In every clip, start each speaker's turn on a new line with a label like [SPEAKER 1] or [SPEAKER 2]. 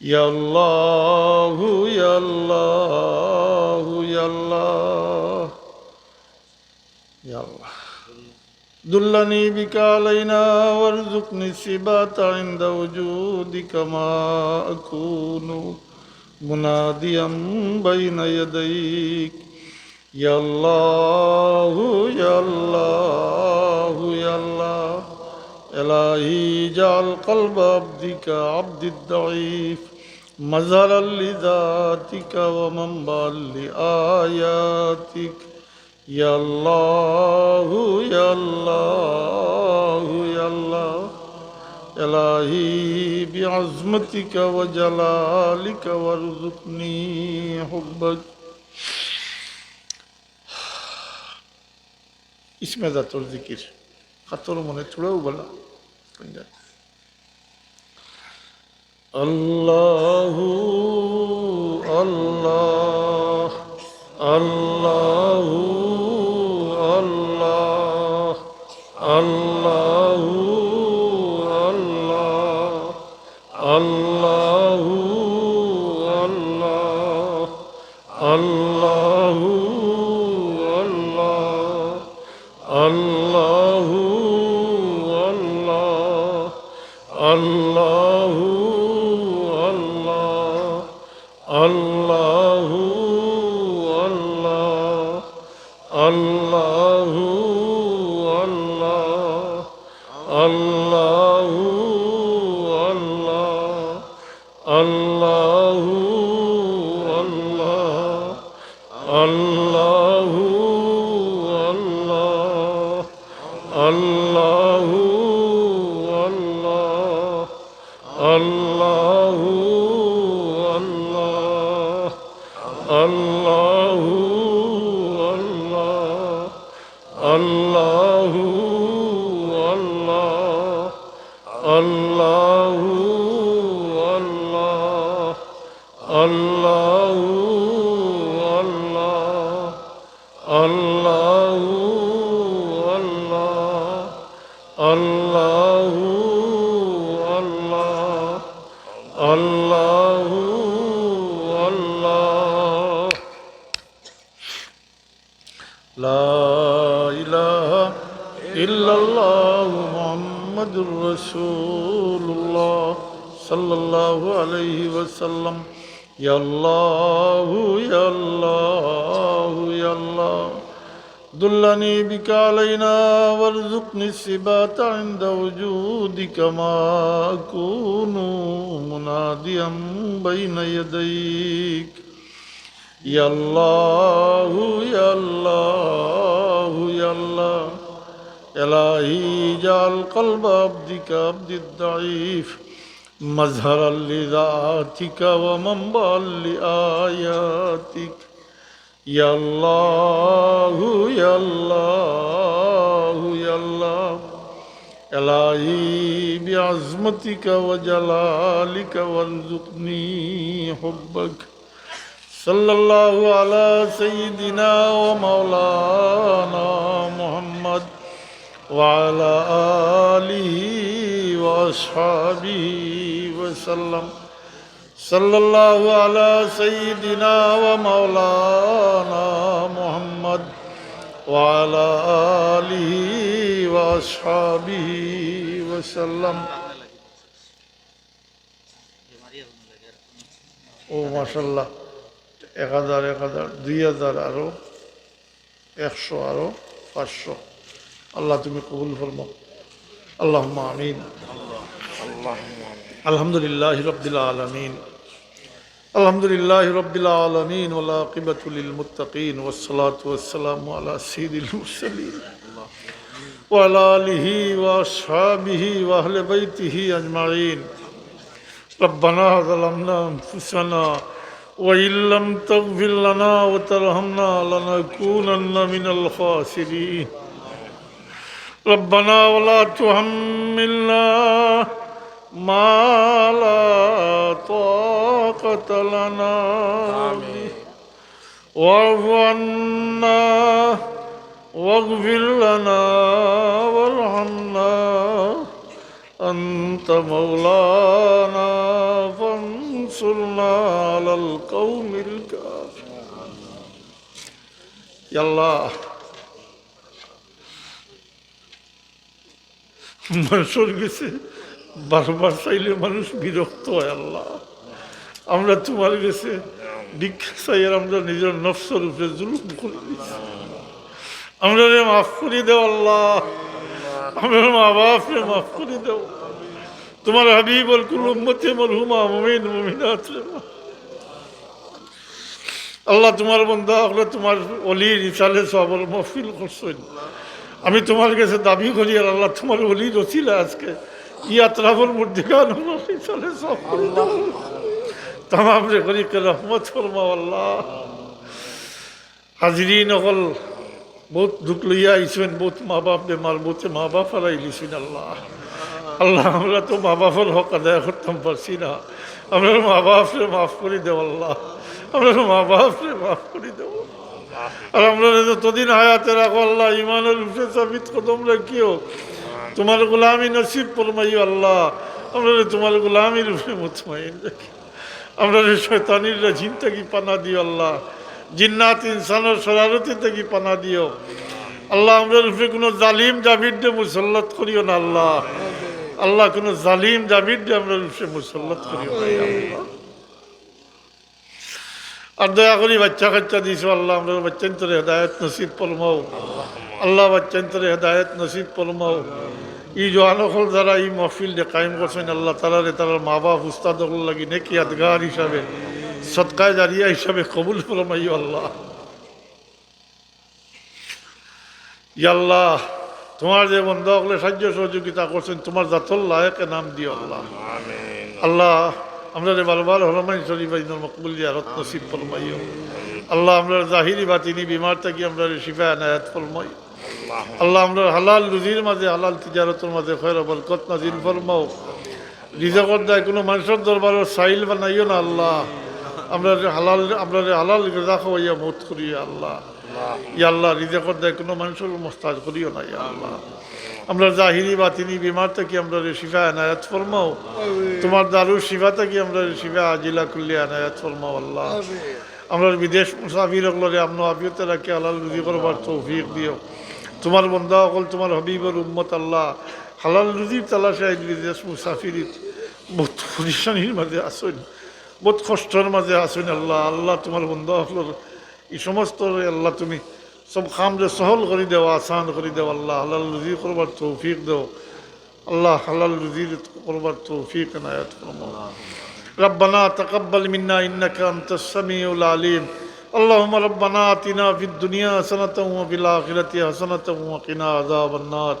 [SPEAKER 1] ইয়া আল্লাহু ইয়া আল্লাহু ইয়া আল্লাহ ইয়া আল্লাহ دلني بك علينا وارزقني الثبات عند وجودك ما أكون مناديا بين يديك يا الله يا الله يا الله إلهي اجعل قلب عبدك عبد الضعيف مظهرا لذاتك ومنبعا لآياتك يا الله يا الله يا الله إلهي بعظمتك وجلالك وارزقني حبك इसमें ज़ातुल ज़िक्र खतों मने छुड़ाओ भला अल्लाहु अल्लाह अल्लाहु अल्लाह अल्लाहु अल्लाह अल्लाहु अल्लाह अल्लाहु अल्लाह अल्लाह अल्लाहु अल्लाह अल्लाहु अल्लाह अल्लाहु अल्लाहु अल्लाहु अल्लाहु अल्लाहु अल्लाहु अल्लाहु अल्लाहु अल्लाहु अल्लाहु अल्लाहु अल्लाह ला इलाहा इल्लल्लाह मुहम्मदुर रसूलुल्लाह सल्लल्लाहु अलैहि वसल्लम या अल्लाह या अल्लाह या अल्लाह दुल्लनी बिका अलैना वरज़ुक़नी सिबात इंद वजूदिक मा अकूनु मुनादियम बैन यदैक या अल्लाह या अल्लाह या अल्लाह इलाही जाल क़ल्ब अब्दिक अब्दिद्दईफ़ मज़हरन लिज़ातिक व मंबअन लिआयातिक या अल्लाह या अल्लाह या अल्लाह इलाही बिअज़मतिक व जलालिक वरज़ुक़नी हुब्बक सल्लल्लाहु अला सय्यिदिना व मौलाना मुहम्मद व अला आलिहि व अस्हाबिहि व सल्लम सल्लल्लाहु अला सय्यिदिना व मौलाना मुहम्मद व अला आलिहि व अस्हाबिहि व सल्लम ओ माशाल्लाह 1000 2000 आरो 100 आरो 500 अल्लाह तुम्हें कबूल फरमाओ अल्लाहुम्मा आमीन अल्हम्दुलिल्लाहि रब्बिल आलमीन अल्हम्दुलिल्लाहि रब्बिल आलमीन वल आक़िबतु लिल मुत्तक़ीन वस्सलातु वस्सलामु अला सय्यिदिल मुरसलीन व अला आलिहि व अस्हाबिहि व अहले बैतिहि अजमाईन रब्बना ज़लमना अनफुसना وإن لم تغفر لنا وترحمنا لنكونن من الخاسرين ربنا ولا تحملنا ما لا طاقة لنا به واعف عنا واغفر لنا وارحمنا أنت مولانا وانصرنا على القوم الكافرين يا الله মানুষের কাছে বারবার চাইলে মানুষ বিরক্ত হয় আল্লাহ আমরা তোমার কাছে ভিক্ষা চাই আর আমরা নিজের নফসের উপরে জুলুম করে দিচ্ছি আমরা মাফ করে দেও আল্লাহ আমরা মা বাপরে মাফ করে দেও তোমার হাবিবুল কুল উম্মতে মরহুমা মুমিন মুমিনাত রে আল্লাহ তোমার বান্দা আমরা তোমার ওলির ইসালে সবর মাহফিল করছেন আমি তোমার কাছে দাবি করি আর আল্লাহ তোমার ওলির ওসিলা আজকে ইয়াত্রাফুল মুর্দিগান ইসালে সব তামাম রে করি কে রহমত ফরমাও আল্লাহ হাজিরিন অকল বহুত দুঃখ লইয়া আইসেন বহুত মা বাপ বেমার বহুত মা বাপ হারাই লিছেন আল্লাহ আল্লাহ আমরা তো মা বাপের হক আদায় করতাম পারছি না আমরা মা বাপরে মাফ করে দেব আল্লাহ আমরা মা বাপরে মাফ করে দেব আর আমরা যতদিন হায়াতে রাখো আল্লাহ ইমানের উপরে সাবিত কদম রাখিও তোমার গোলামি নসিব ফরমাইও আল্লাহ আমরা তোমার গোলামির উপরে মুতমাইন রাখি আমরা শয়তানির রাজিম থেকে পানা দিও আল্লাহ জিন্নাত ইনসানের শরারতি থেকে পানা দিও আল্লাহ আমরা উপরে কোনো জালিম জাবিরকে মুসল্লাত করিও না আল্লাহ আল্লাহ কোনো জালিম জাবিরকে আমরা উপরে মুসল্লাত করিও না আল্লাহ আর দয়া করি বাচ্চা কাচ্চা দিছো আল্লাহ আমরা বাচ্চান্তরে হেদায়ত নসিব ফরমাও আল্লাহ বাচ্চান্তরে হেদায়ত নসিব ফরমাও এই জোয়ানকল যারা এই মহফিলটা কায়েম করছেন আল্লাহ তালারে তার মা বাপ উস্তাদ লাগি নেকি আদগার হিসাবে সদকায় জারিয়া হিসাবে কবুল ফরমাইও আল্লাহ আল্লাহ তোমার যে বন্ধু হলে সাহায্য সহযোগিতা করছেন তোমার জাতল লায়কে নাম দিও আল্লাহ আল্লাহ আমরা বারবার হরমাইন শরীফ মকবুল জিয়ারত নসিব ফরমাইও আল্লাহ আমরা জাহিরি বাতিনি বিমার থাকি আমরা শিফা এনায়াত ফরমাই আল্লাহ আমরা হালাল রুজির মাঝে হালাল তিজারতের মাঝে খয়র বরকত নাজিল ফরমাও রিজকের দায় কোনো মানুষের দরবারের সাইল বানাইও না আল্লাহ আমরা হালাল রিজা খাওয়াইয়া মত করি আল্লাহ ইয়া আল্লাহ রিজকের দায় কোনো মানুষের মোস্তাজ করিও না ইয়া আল্লাহ আমরা জাহিরি বাতিনি বিমার থেকে আমরা শিফা এনায়াত ফরমাও তোমার দারুর শিফা থেকে আমরা শিফা আজিলা কুল্লি এনায়াত ফরমাও আল্লাহ আমরা বিদেশ মুসাফির হকলরে আমনো আফিয়তে রাখি হালাল রুজি করবার তৌফিক দিও তোমার বন্ধা সকল তোমার হবিবর উম্মত আল্লাহ হালাল রুজির তালাশে বিদেশ মুসাফিরিত বহুত পরিশানির মাঝে আসেন বহুত কষ্টের মাঝে আসেন আল্লাহ আল্লাহ তোমার বন্ধা সকল এই সমস্ত আল্লাহ তুমি সব খামরে সহল করে দেও আসান করে দেও আল্লাহ হালাল রুজি করবার তৌফিক দেও আল্লাহ হালাল রুজির করবার তৌফিক এনায়াত ফরমাও ربنا تقبل منا إنك أنت السميع العليم اللهم ربنا آتنا في الدنيا حسنة وفي الآخرة حسنة وقنا عذاب النار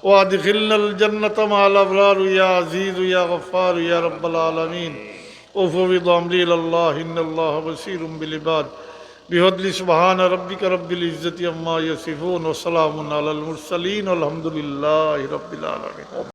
[SPEAKER 1] وادخلنا الجنة مع الأبرار يا عزيز يا غفار يا رب العالمين وفوض أمري إلى الله إن الله بصير بالعباد بفضل سبحان ربك رب العزة عما يصفون وسلام على المرسلين والحمد لله رب العالمين